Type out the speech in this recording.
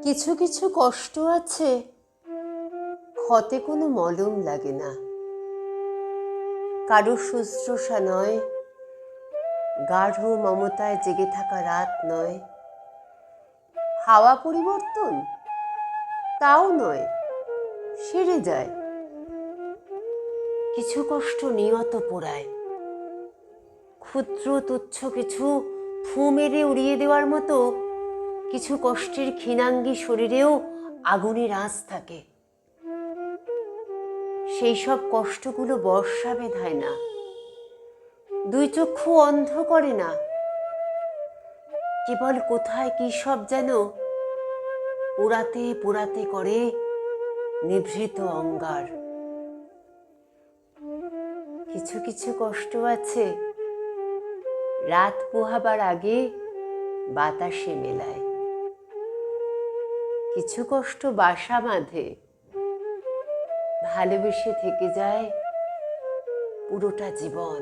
কিছু কিছু কষ্ট আছে, ক্ষতে কোনো মলম লাগে না। কারো শুশ্রূষা নয়, গাঢ় মমতায় জেগে থাকা রাত নয়, হাওয়া পরিবর্তন তাও নয়, সেরে যায়। কিছু কষ্ট নিয়ত পোড়ায়, ক্ষুদ্র তুচ্ছ কিছু ফু মেরে উড়িয়ে দেওয়ার মতো কিছু কষ্টের ক্ষীণাঙ্গী শরীরেও আগুনের আঁচ থাকে। সেই সব কষ্টগুলো বর্ষা বেঁধায় না, দুই চক্ষু অন্ধ করে না, কেবল কোথায় কি সব যেন পোড়াতে পোড়াতে করে নিভৃত অঙ্গার। কিছু কিছু কষ্ট আছে, রাত পোহাবার আগে বাতাসে মেলায়। কিছু কষ্ট বাসা বাঁধে, ভালোবেসে থেকে যায় পুরোটা জীবন।